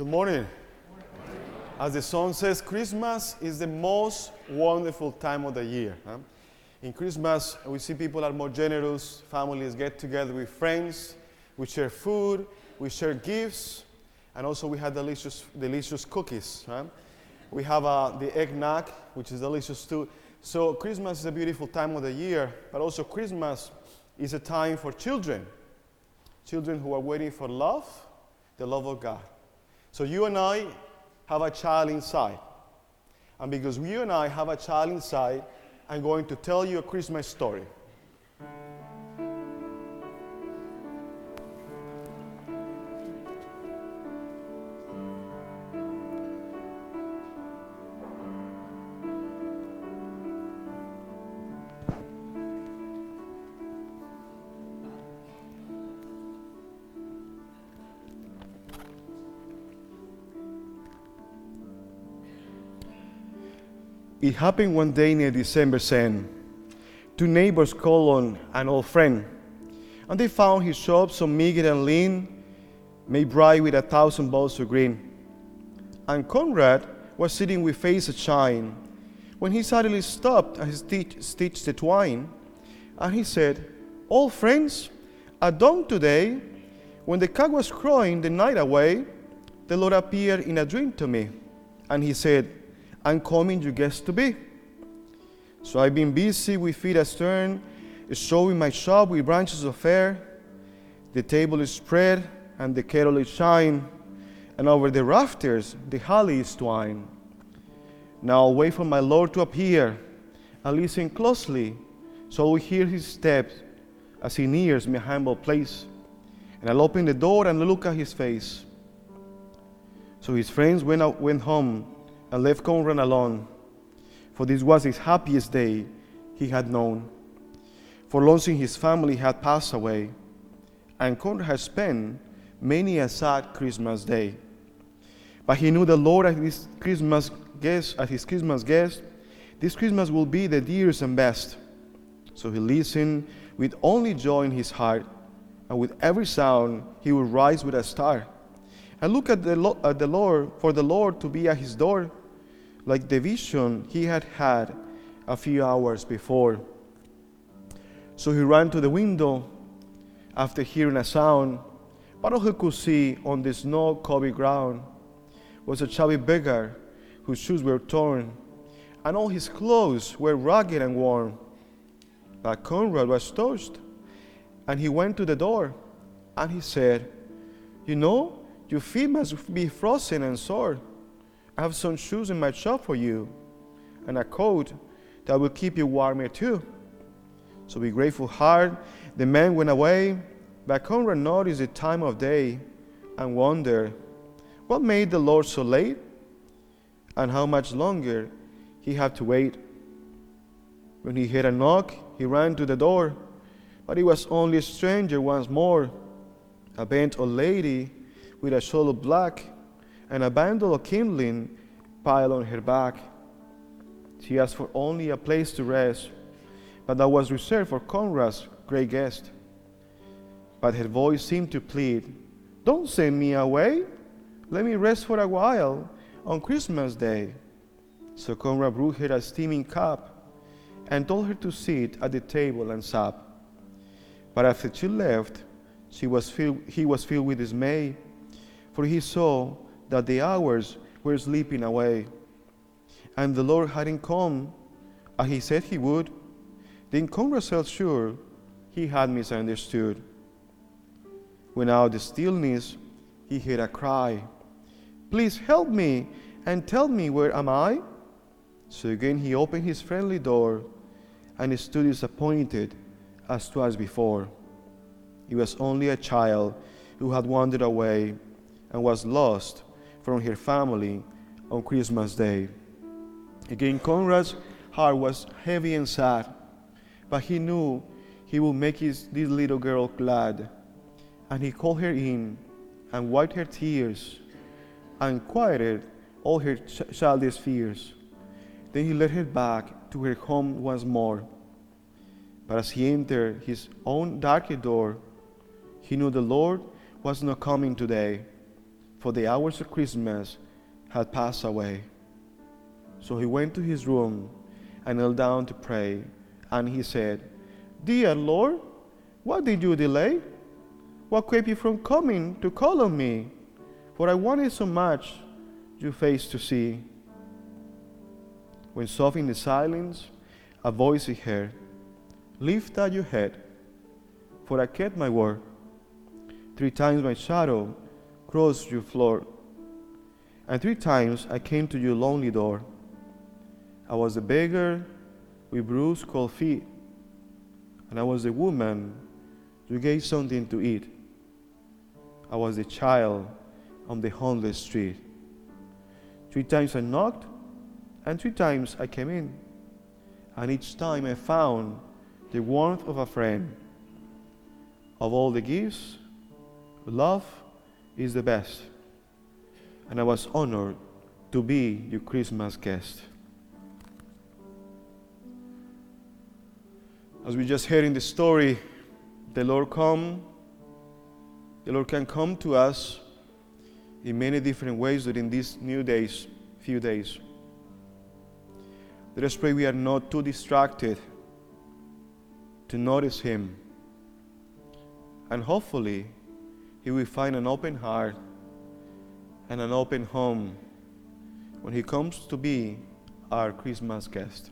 Good morning. As the song says, Christmas is the most wonderful time of the year. In Christmas, we see people are more generous, families get together with friends, we share food, we share gifts, and also we have delicious cookies. We have the eggnog, which is delicious too. So Christmas is a beautiful time of the year, but also Christmas is a time for children who are waiting for love, the love of God. So you and I have a child inside. And because you and I have a child inside, I'm going to tell you a Christmas story. It happened one day near December's end. Two neighbors called on an old friend, and they found his shop so meager and lean, made bright with 1,000 bulbs of green. And Conrad was sitting with face a shine, when he suddenly stopped and stitched the twine. And he said, "Old friends, at dawn today, when the cock was crowing the night away, the Lord appeared in a dream to me. And he said, 'I'm coming your guest to be.' So I've been busy with feet astern, showing my shop with branches of fir. The table is spread and the kettle is shine, and over the rafters the holly is twined. Now I'll wait for my Lord to appear, and listen closely, so I'll hear his steps as he nears my humble place. And I'll open the door and look at his face." So his friends went home and left Conrad alone, for this was his happiest day he had known. For long since his family had passed away, and Conrad had spent many a sad Christmas day. But he knew the Lord as his Christmas guest, this Christmas will be the dearest and best. So he listened with only joy in his heart, and with every sound he would rise with a start, and look at the Lord, for the Lord to be at his door, like the vision he had had a few hours before. So he ran to the window after hearing a sound, but all he could see on the snow-covered ground was a shabby beggar whose shoes were torn, and all his clothes were ragged and worn. But Conrad was touched, and he went to the door, and he said, "You know, your feet must be frozen and sore. I have some shoes in my shop for you, and a coat that will keep you warmer too." So with grateful heart, the man went away, but Conrad noticed the time of day and wondered what made the Lord so late, and how much longer he had to wait. When he heard a knock, he ran to the door, but it was only a stranger once more, a bent old lady with a shawl of black, and a bundle of kindling piled on her back. She asked for only a place to rest, but that was reserved for Conrad's great guest. But her voice seemed to plead, "Don't send me away. Let me rest for a while on Christmas Day." So Conrad brewed her a steaming cup and told her to sit at the table and sup. But after she left, he was filled with dismay, for he saw that the hours were slipping away, and the Lord hadn't come as he said he would. Then Conrad felt sure he had misunderstood. When out of the stillness he heard a cry, "Please help me and tell me, where am I?" So again he opened his friendly door, and stood disappointed as twice before. It was only a child who had wandered away and was lost from her family on Christmas Day. Again, Conrad's heart was heavy and sad, but he knew he would make this little girl glad. And he called her in and wiped her tears and quieted all her childish fears. Then he led her back to her home once more. But as he entered his own darkened door, he knew the Lord was not coming today. for the hours of Christmas had passed away. So he went to his room and knelt down to pray, and he said, "Dear Lord, why did you delay? What kept you from coming to call on me? For I wanted so much your face to see." When soft in the silence, a voice he heard, "Lift up your head, for I kept my word. 3 times my shadow crossed your floor, and 3 times I came to your lonely door. I was a beggar with bruised cold feet, and I was a woman you gave something to eat. I was a child on the homeless street. 3 times I knocked, and 3 times I came in, and each time I found the warmth of a friend. Of all the gifts, love is the best, and I was honored to be your Christmas guest." As we just heard in the story, the Lord can come to us in many different ways during these few days. Let us pray we are not too distracted to notice Him, and hopefully He will find an open heart and an open home when He comes to be our Christmas guest.